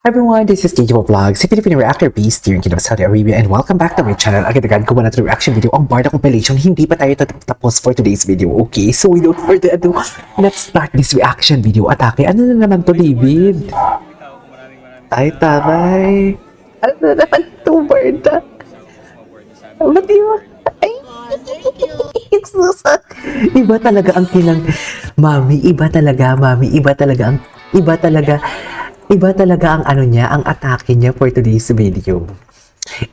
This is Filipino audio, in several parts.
Hi everyone, this is Digital Vlogs, si Filipino reactor based here in Kingdom of Saudi Arabia, and welcome back to my channel. Agad-agad gumawa na ito reaction video ang Barda compilation. Hindi pa tayo tapos for today's video, okay? So without further ado, let's start this reaction video. Atake, ano na naman to, David? Ay, taray. Ano na naman to, Barda? Ba't di ba? Ay, Susan. Iba talaga ang kinang, mami, iba talaga ang, iba talaga ang ano niya, ang atake niya for today's video.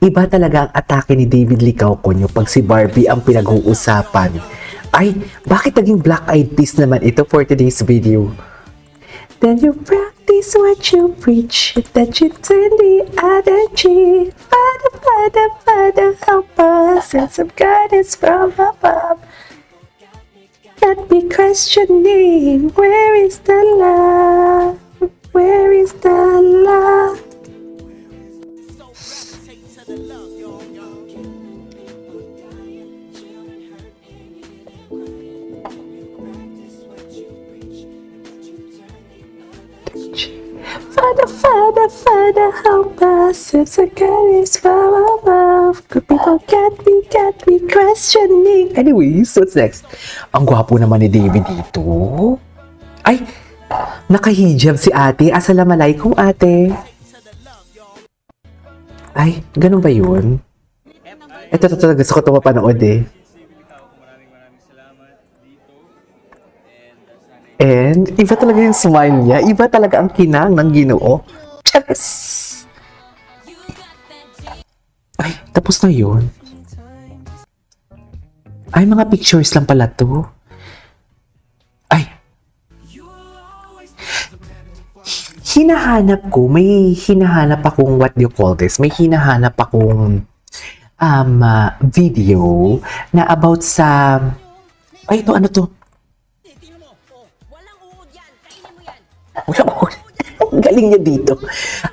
Iba talaga ang atake ni David Licauconyo pag si Barbie ang pinag-uusapan. Ay, bakit naging black-eyed peas naman ito for today's video? Then you practice what you preach, that you turn the other cheek. Father, Father, Father, help us, and some guidance from above. Can't be questioning, where is the love? Where is the love? Father, Father, Father, help us. It's a guidance from above. Good people can't be questioning. Anyways, what's next? Ang gwapo naman ni David dito. Ay! Nakahijab si ate. Assalamualaikum ate. Ay, ganun ba yun? Ito talaga gusto ko ito mapanood eh. And iba talaga yung smile niya. Iba talaga ang kinang ng Ginoo. Charis! Ay, tapos na yun. Ay, mga pictures lang pala to. Ay, may hinahanap akong, what do you call this? May hinahanap akong video na about sa, ay, ito, ano to? Walang uhod. Ang galing niya dito.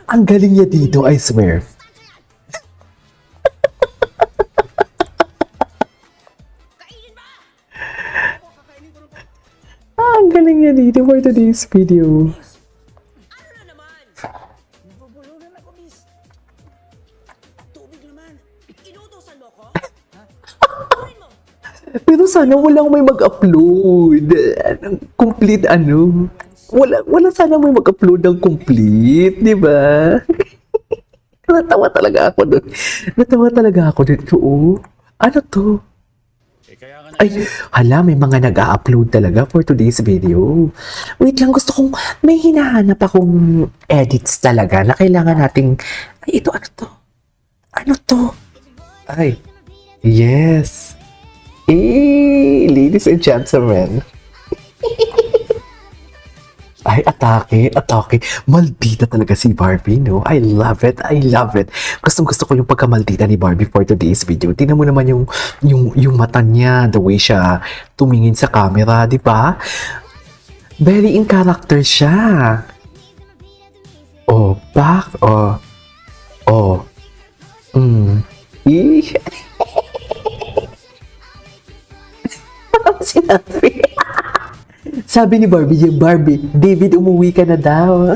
Ang galing niya dito, I swear. Ang galing niya dito for today's video. Pero sana walang may mag-upload. Complete ano. Wala sana may mag-upload ng complete, di ba? Natawa talaga ako doon. Oo. Ano to? Ay, hala, may mga nag-a-upload talaga for today's video. Wait lang, may hinahanap akong edits talaga na kailangan nating, ay, ito, ano to? Ano to? Ay, yes. Ladies and gentlemen. Ay, atake. Maldita talaga si Barbie, no? I love it. Gusto ko yung pagkamaldita ni Barbie for today's video. Tingnan mo naman yung mata niya, the way siya tumingin sa camera, di ba? Very in character siya. Oh, back. Oh. Sinabi. Sabi ni Barbie, David, umuwi ka na daw.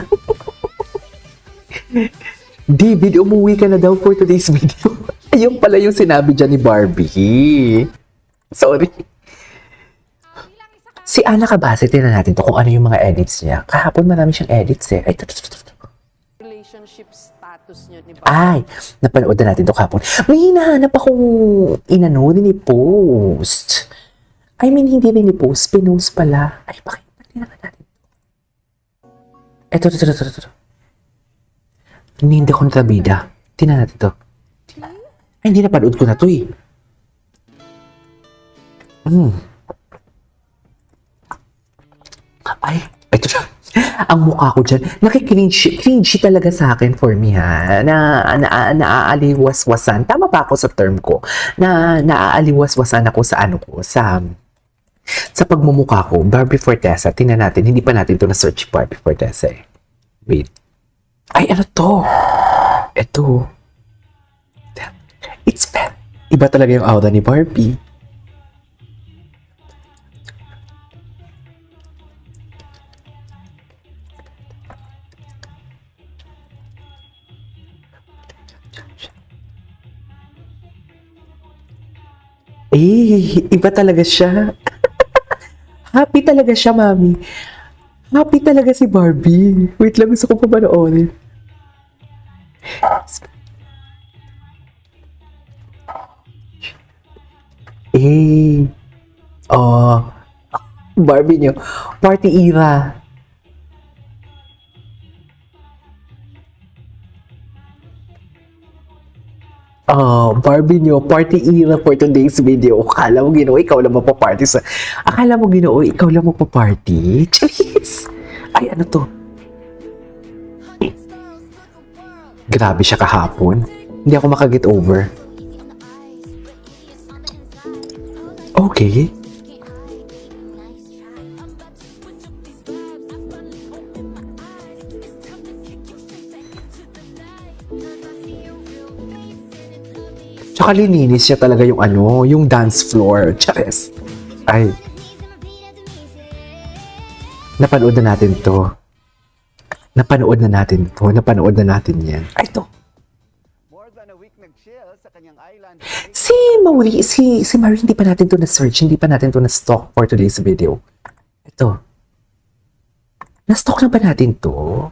David, umuwi ka na daw for today's video. Ayun pala yung sinabi dyan ni Barbie. Sorry. Si Ana Cabase, tingnan natin to kung ano yung mga edits niya. Kahapon marami siyang edits eh. Ay, Relationship status niyo ni Barbie. Ay, napanood na natin to kahapon. May hinahanap akong post. I mean, hindi rin i-post, pinost pala. Ay, bakit naman natin? Ito. Hindi ko natabida. Tingnan natin to. Ay, hindi napanood ko na to eh. Ay, ito siya. Ang mukha ko dyan, cringy talaga sa akin for me ha, naaaliwaswasan, tama ba ako sa term ko, naaaliwaswasan ako sa sa pagmumukha ko. Barbie Fortesa, tingnan natin, hindi pa natin ito na-search Barbie Fortesa eh. Wait. Ay, ano to? Ito. It's bad. Iba talaga yung aura ni Barbie. Iba talaga siya. Happy talaga siya, Mami. Happy talaga si Barbie. Wait lang, gusto ko pa panoorin. Oh, Barbie nyo. Party era. Barbie nyo, party era for today's video. Akala mo ginoo, ikaw lang mapaparty sa... Akala mo ginoo, ikaw lang mapaparty? Charis! Ay, ano to? Grabe siya kahapon. Hindi ako makaget over. Okay. Tsaka lininis niya talaga yung ano, yung dance floor. Charis. Ay. Napanood na natin to. Napanood na natin yan. Ay, to. More than a week nag-chill sa kanyang island. Si Marie, hindi pa natin to na-search, hindi pa natin to na-stalk for today's video. Ito. Na-stalk na ba natin to?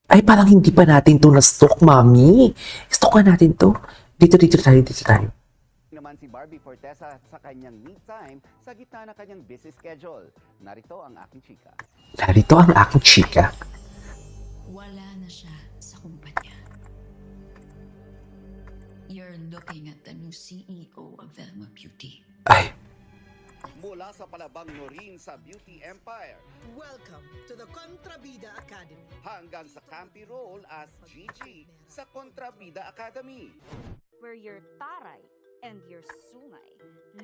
Ay, parang hindi pa natin to na-stalk, Mami. Stalk na natin to. Dito tayo. Naman si Barbie Fortesa sa kanyang me time sa gitna ng kanyang busy schedule. Narito ang aking chika. Narito ang aking chika. Wala na siya sa kumpanya. You're looking at the new CEO of Velma Beauty. Ay, Mula sa palabang Norin sa Beauty Empire Welcome to the Contrabida Academy. hanggang sa campy role as Gigi sa Contrabida Academy. where your taray and your sungay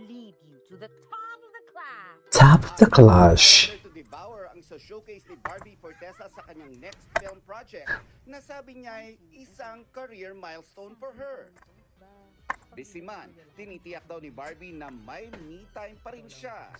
lead you to the top of the class. top of the clash. To devour ang sa showcase ni Barbie Fortesa sa kanyang next film project na sabi niya ay isang career milestone for her. Busy man, tinitiyak daw ni Barbie na may me time pa rin siya.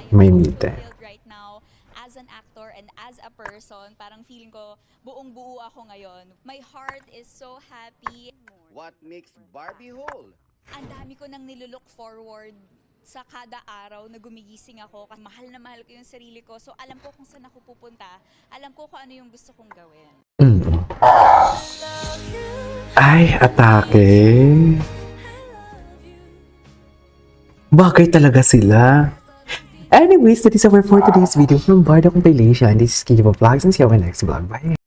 May meter. Fulfilled right now as an actor and as a person. Parang feeling ko buong-buo ako ngayon. My heart is so happy. What makes Barbie whole? Ang dami ko nang nilulook forward sa kada araw na gumigising ako. Mahal na mahal ko yung sarili ko. So alam ko kung saan ako pupunta. Alam ko kung ano yung gusto kong gawin. Ay, atake. Bagay talaga sila. Anyways, that is our for today's video from Barda Compilation. This is Kijibo Vlogs and see you on my next vlog. Bye!